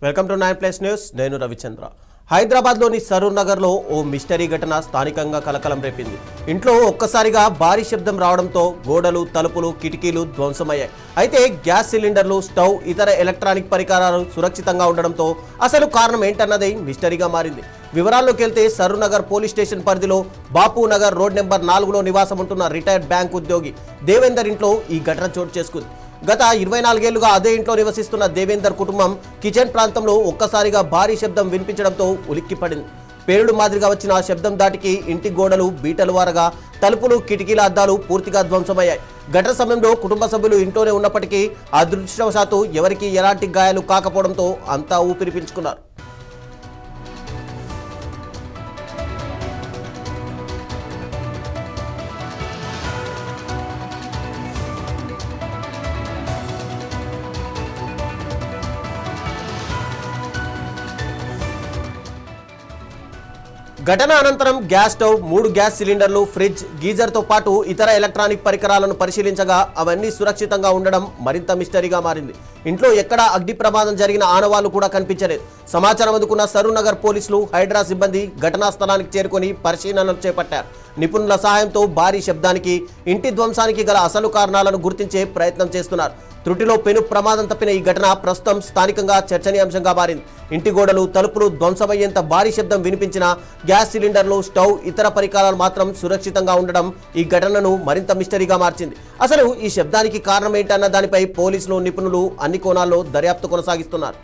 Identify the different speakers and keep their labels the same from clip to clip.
Speaker 1: Welcome to 9+ news. నేను రవిచంద్ర. హైదరాబాద్లోని సరూర్ నగర్లో ఓ మిస్టరీ ఘటన స్థానికంగా కలకలం రేపింది. ఇంట్లో ఒక్కసారిగా భారీ శబ్దం రావడంతో గోడలు, తలుపులు, కిటికీలు ధ్వంసమయ్యాయి. అయితే గ్యాస్ సిలిండర్లు, స్టవ్, ఇతర ఎలక్ట్రానిక్ పరికరాలు సురక్షితంగా ఉండడంతో అసలు కారణం ఏంటన్నది మిస్టరీగా మారింది. వివరాల్లోకి వెళ్తే సరూర్ నగర్ పోలీస్ స్టేషన్ పరిధిలో బాపు నగర్ రోడ్ నెంబర్ 4లో నివాసం ఉంటున్న రిటైర్డ్ బ్యాంక్ ఉద్యోగి దేవేందర్ ఇంట్లో ఈ ఘటన చోటు చేసుకుంది. గత 24 ఏళ్లుగా అదే ఇంట్లో నివసిస్తున్న దేవేందర్ కుటుంబం కిచెన్ ప్రాంతంలో ఒక్కసారిగా భారీ శబ్దం వినిపించడంతో ఉలిక్కిపడింది. పేలుడు మాదిరిగా వచ్చిన ఆ శబ్దం దాటికి ఇంటి గోడలు బీటలు వారగా తలుపులు, కిటికీల అద్దాలు పూర్తిగా ధ్వంసమయ్యాయి. ఘటన సమయంలో కుటుంబ సభ్యులు ఇంట్లోనే ఉన్నప్పటికీ అదృష్టవశాత్తు ఎవరికీ ఎలాంటి గాయాలు కాకపోవడంతో అంతా ఊపిరి పీల్చుకున్నారు. ఘటన అనంతరం గ్యాస్ స్టవ్, 3 గ్యాస్ సిలిండర్లు, ఫ్రిడ్జ్, గీజర్తో పాటు ఇతర ఎలక్ట్రానిక్ పరికరాలను పరిశీలించగా అవన్నీ సురక్షితంగా ఉండడం మరింత మిస్టరీగా మారింది. ఇంట్లో ఎక్కడా అగ్ని ప్రమాదం జరిగిన ఆనవాళ్లు కూడా కనిపించలేదు. సమాచారం అందుకున్న సరూర్ నగర్ పోలీసులు, హైడ్రా సిబ్బంది ఘటనా స్థలానికి చేరుకొని పరిశీలనలు చేపట్టారు. నిపుణుల సహాయంతో భారీ శబ్దానికి, ఇంటి ధ్వంసానికి గల అసలు కారణాలను గుర్తించే ప్రయత్నం చేస్తున్నారు. త్రుటిలో పెను ప్రమాదం తప్పిన ఈ ఘటన ప్రస్తుతం స్థానికంగా చర్చనీయాంశంగా మారింది. ఇంటి గోడలు, తలుపులు ధ్వంసమయ్యేంత భారీ శబ్దం వినిపించిన గ్యాస్ సిలిండర్లు, స్టవ్, ఇతర పరికరాలు మాత్రం సురక్షితంగా ఉండడం ఈ ఘటనను మరింత మిస్టరీగా మార్చింది. అసలు ఈ శబ్దానికి కారణం ఏంటన్న దానిపై పోలీసులు, నిపుణులు అన్ని కోణాల్లో దర్యాప్తు కొనసాగిస్తున్నారు.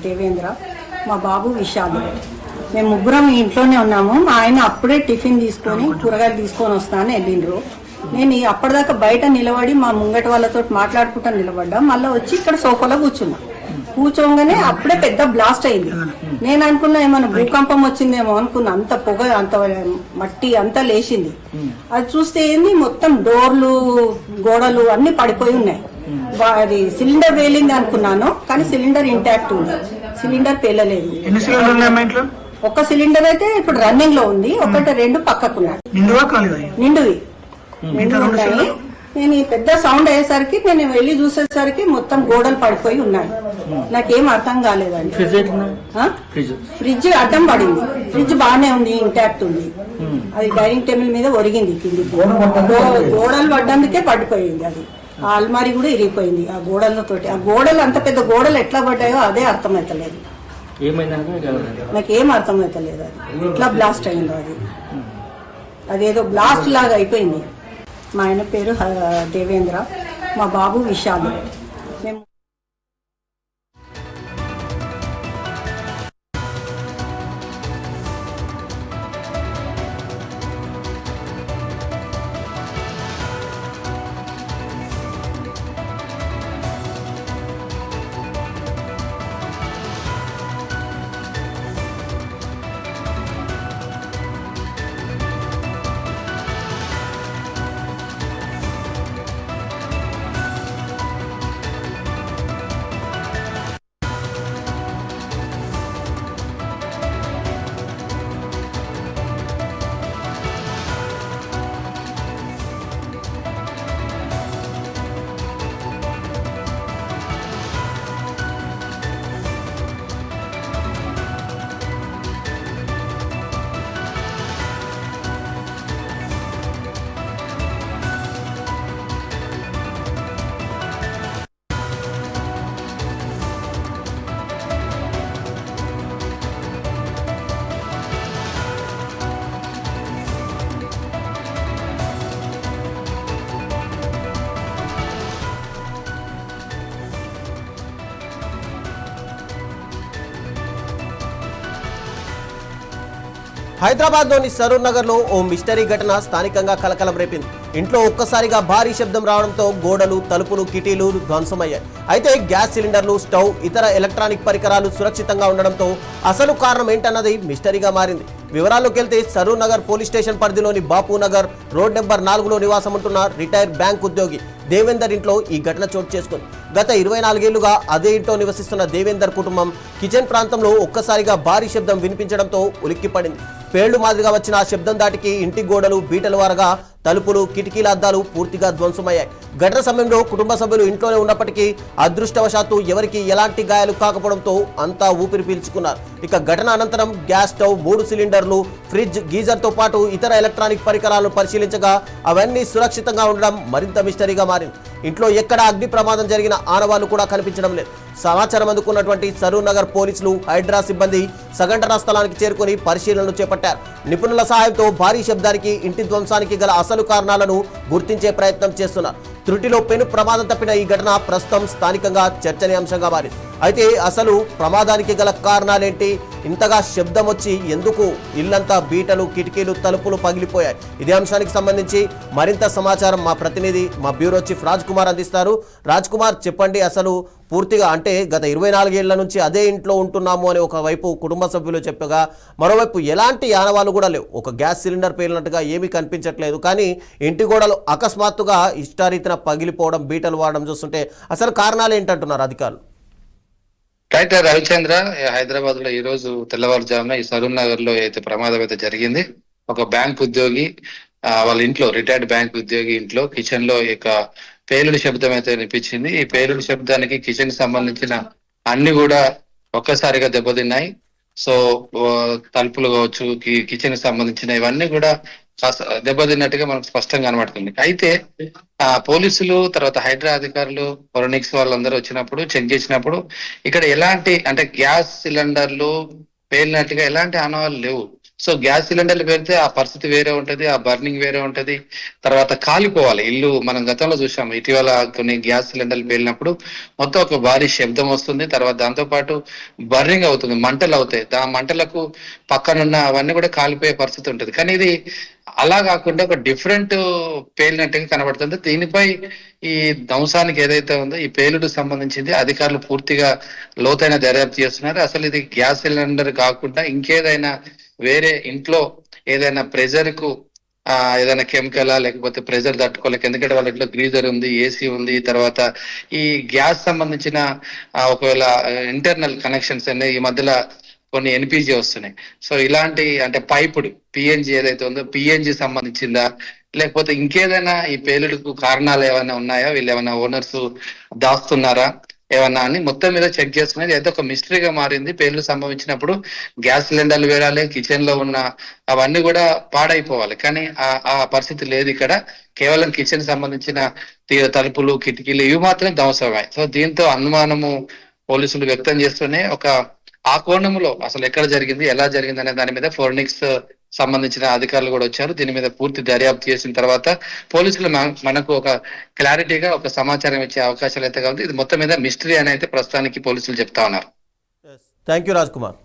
Speaker 2: దేవేంద్ర, మా బాబు విశాల్. మేము ముగ్గురం ఇంట్లోనే ఉన్నాము. మా ఆయన అప్పుడే టిఫిన్ తీసుకొని కూరగాయలు తీసుకొని వస్తానని వెళ్ళిండ్రు. నేను అప్పటిదాకా బయట నిలబడి మా ముంగటి వాళ్ళతో మాట్లాడుకుంటా నిలబడ్డా. మళ్ళీ వచ్చి ఇక్కడ సోఫాలో కూర్చోగానే అప్పుడే పెద్ద బ్లాస్ట్ అయింది. నేను అనుకున్నా ఏమన్నా భూకంపం వచ్చిందేమో అనుకున్నా. అంత పొగ, అంత మట్టి అంతా లేచింది. అది చూస్తే ఏంది, మొత్తం డోర్లు, గోడలు అన్ని పడిపోయి ఉన్నాయి. అది సిలిండర్ వేలింది అనుకున్నాను, కానీ సిలిండర్ ఇంటాక్ట్ ఉంది. సిలిండర్ పేలలేదు. ఒక సిలిండర్ అయితే ఇప్పుడు రన్నింగ్ లో ఉంది, ఒకటి 2 పక్కకున్నాయి. నిండువి ఉన్నాయి. నేను పెద్ద సౌండ్ అయ్యేసరికి నేను వెళ్ళి చూసేసరికి మొత్తం గోడలు పడిపోయి ఉన్నాయి. నాకేం అర్థం కాలేదండి. ఫ్రిడ్జ్ అడ్డం పడింది. ఫ్రిడ్జ్ బాగానే ఉంది, ఇంటాక్ట్ ఉంది. అది డైనింగ్ టేబుల్ మీద ఒరిగింది కింది. గోడలు పడ్డందుకే పడిపోయింది. అది ఆ అల్మారి కూడా ఇరిగిపోయింది ఆ గోడలతోటి. ఆ గోడలు, అంత పెద్ద గోడలు ఎట్లా పడ్డాయో అదే అర్థమైతలేదు. నాకేం అర్థమైతలేదు అది ఎట్లా బ్లాస్ట్ అయిందో. అదేదో బ్లాస్ట్ లాగా అయిపోయింది. మా ఆయన పేరు దేవేంద్ర, మా బాబు విశాల్. మేము
Speaker 1: హైదరాబాద్లోని సరూర్ నగర్లో ఓ మిస్టరీ ఘటన స్థానికంగా కలకలం రేపింది. ఇంట్లో ఒక్కసారిగా భారీ శబ్దం రావడంతో గోడలు తలుపులు కిటికీలు ధ్వంసమయ్యాయి. అయితే గ్యాస్ సిలిండర్లు, స్టవ్, ఇతర ఎలక్ట్రానిక్ పరికరాలు సురక్షితంగా ఉండడంతో అసలు కారణం ఏంటన్నది మిస్టరీగా మారింది. వివరాల్లోకి వెళ్తే సరూర్ నగర్ పోలీస్ స్టేషన్ పరిధిలోని బాపు నగర్ రోడ్ నెంబర్ 4లో నివాసం ఉంటున్న రిటైర్డ్ బ్యాంక్ ఉద్యోగి దేవేందర్ ఇంట్లో ఈ ఘటన చోటు చేసుకుంది. గత 24 ఏళ్లుగా అదే ఇంట్లో నివసిస్తున్న దేవేందర్ కుటుంబం కిచెన్ ప్రాంతంలో ఒక్కసారిగా భారీ శబ్దం వినిపించడంతో ఉలిక్కిపడింది. పేళ్లు మాదిరిగా వచ్చిన ఆ శబ్దం దాటికి ఇంటి గోడలు బీటల వారగా తలుపులు కిటికీల అద్దాలు పూర్తిగా ధ్వంసమయ్యాయి. ఘటన సమయంలో కుటుంబ సభ్యులు ఇంట్లోనే ఉన్నప్పటికీ అదృష్టవశాత్తు ఎవరికి ఎలాంటి గాయాలు కాకపోవడంతో అంతా ఊపిరి పీల్చుకున్నారు. ఇక ఘటన అనంతరం గ్యాస్ స్టవ్, 3 సిలిండర్లు, ఫ్రిడ్జ్, గీజర్తో పాటు ఇతర ఎలక్ట్రానిక్ పరికరాలను పరిశీలించగా అవన్నీ సురక్షితంగా ఉండడం మరింత మిస్టరీగా మారింది. ఇంట్లో ఎక్కడ అగ్ని ప్రమాదం జరిగిన ఆనవాళ్లు కూడా కనిపించడం లేదు. సమాచారం అందుకున్నటువంటి సరూర్ నగర్ పోలీసులు, హైడ్రా సిబ్బంది సఘటనా స్థలానికి చేరుకుని పరిశీలనలు చేపట్టారు. నిపుణుల సహాయంతో భారీ శబ్దానికి, ఇంటి ధ్వంసానికి గల అసలు కారణాలను గుర్తించే ప్రయత్నం చేస్తున్నారు. త్రుటిలో పెను ప్రమాదం తప్పిన ఈ ఘటన ప్రస్తుతం స్థానికంగా చర్చనీయాంశంగా మారింది. అయితే అసలు ప్రమాదానికి గల కారణాలేంటి? ఇంతగా శబ్దం వచ్చి ఎందుకు ఇల్లంతా బీటలు, కిటికీలు, తలుపులు పగిలిపోయాయి? ఇదే అంశానికి సంబంధించి మరింత సమాచారం మా ప్రతినిధి, మా బ్యూరో చీఫ్ రాజ్ కుమార్ అందిస్తారు. రాజ్ కుమార్, చెప్పండి, అసలు పూర్తిగా అంటే గత 24 ఏళ్ల నుంచి అదే ఇంట్లో ఉంటున్నాము అని ఒకవైపు కుటుంబ సభ్యులు చెప్పగా, మరోవైపు ఎలాంటి ఆనవాళ్లు కూడా లేవు. ఒక గ్యాస్ సిలిండర్ పేలినట్టుగా ఏమీ కనిపించట్లేదు. కానీ ఇంటి గోడలు అకస్మాత్తుగా ఇష్టారీతిన పగిలిపోవడం, బీటలు వాడడం చూస్తుంటే అసలు కారణాలు ఏంటంటున్నారు అధికారులు?
Speaker 3: రైట్ రవిచంద్ర, హైదరాబాద్ లో ఈ రోజు తెల్లవారుజామున ఈ సరూర్ నగర్ లో అయితే ప్రమాదం అయితే జరిగింది. ఒక బ్యాంక్ ఉద్యోగి వాళ్ళ ఇంట్లో, రిటైర్డ్ బ్యాంక్ ఉద్యోగి ఇంట్లో కిచెన్ లో ఇక పేలుడు శబ్దం అయితే వినిపించింది. ఈ పేలుడు శబ్దానికి కిచెన్ కి సంబంధించిన అన్ని కూడా ఒక్కసారిగా దెబ్బతిన్నాయి. సో తలుపులు కావచ్చు, కిచెన్ కి సంబంధించిన ఇవన్నీ కూడా దెబ్బతిన్నట్టుగా మనకు స్పష్టంగా కనబడుతుంది. అయితే పోలీసులు, తర్వాత హైడ్రా అధికారులు, ఫోరెనిక్స్ వాళ్ళందరూ వచ్చినప్పుడు చెక్ చేసినప్పుడు ఇక్కడ ఎలాంటి అంటే గ్యాస్ సిలిండర్లు పేలినట్టుగా ఎలాంటి ఆనవాళ్ళు లేవు. సో గ్యాస్ సిలిండర్లు పెడితే ఆ పరిస్థితి వేరే ఉంటది, ఆ బర్నింగ్ వేరే ఉంటది, తర్వాత కాలిపోవాలి ఇల్లు. మనం గతంలో చూసాము, ఇటీవల కొన్ని గ్యాస్ సిలిండర్లు పేలినప్పుడు మొత్తం ఒక భారీ శబ్దం వస్తుంది, తర్వాత దాంతో పాటు బర్నింగ్ అవుతుంది, మంటలు అవుతాయి. ఆ మంటలకు పక్కనున్న అవన్నీ కూడా కాలిపోయే పరిస్థితి ఉంటుంది. కానీ ఇది అలా కాకుండా ఒక డిఫరెంట్ పేలినట్టుగా కనబడుతుంది. దీనిపై ఈ ధ్వంసానికి ఏదైతే ఉందో ఈ పేలుడు సంబంధించింది అధికారులు పూర్తిగా లోతైన దర్యాప్తు చేస్తున్నారు. అసలు ఇది గ్యాస్ సిలిండర్ కాకుండా ఇంకేదైనా వేరే ఇంట్లో ఏదైనా ప్రెజర్ కు ఏదైనా కెమికలా, లేకపోతే ప్రెజర్ తట్టుకోలేక, ఎందుకంటే వాళ్ళ ఇంట్లో గ్రీజర్ ఉంది, ఏసీ ఉంది, తర్వాత ఈ గ్యాస్ సంబంధించిన ఒకవేళ ఇంటర్నల్ కనెక్షన్స్ అనేవి ఈ మధ్యలో కొన్ని ఎన్పిజి వస్తున్నాయి. సో ఇలాంటి అంటే పైపుడు పిఎన్జి ఏదైతే ఉందో పిఎన్జి సంబంధించిందా, లేకపోతే ఇంకేదైనా ఈ పేలుడుకు కారణాలు ఏమైనా ఉన్నాయా, వీళ్ళు ఏమైనా ఓనర్స్ దాస్తున్నారా ఏమన్నా అని మొత్తం మీద చెక్ చేసుకునేది అయితే ఒక మిస్టరీగా మారింది. పేలుడు సంభవించినప్పుడు గ్యాస్ సిలిండర్లు వేయాలి, కిచెన్ లో ఉన్న అవన్నీ కూడా పాడైపోవాలి, కానీ ఆ పరిస్థితి లేదు ఇక్కడ. కేవలం కిచెన్ సంబంధించిన తలుపులు, కిటికీలు ఇవి మాత్రమే ధ్వంసమయ్యాయి. సో దీంతో అనుమానము పోలీసులు వ్యక్తం చేస్తూనే ఆ కోణంలో అసలు ఎక్కడ జరిగింది, ఎలా జరిగింది అనే దాని మీద ఫోరెనిక్స్ సంబంధించిన అధికారులు కూడా వచ్చారు. దీని మీద పూర్తి దర్యాప్తు చేసిన తర్వాత పోలీసులు మనకు ఒక క్లారిటీగా ఒక సమాచారం ఇచ్చే అవకాశాలు అయితే కావాలి. ఇది మొత్తం మీద మిస్టరీ అని అయితే ప్రస్తుతానికి పోలీసులు చెప్తా ఉన్నారు.
Speaker 1: Thank you Raj Kumar.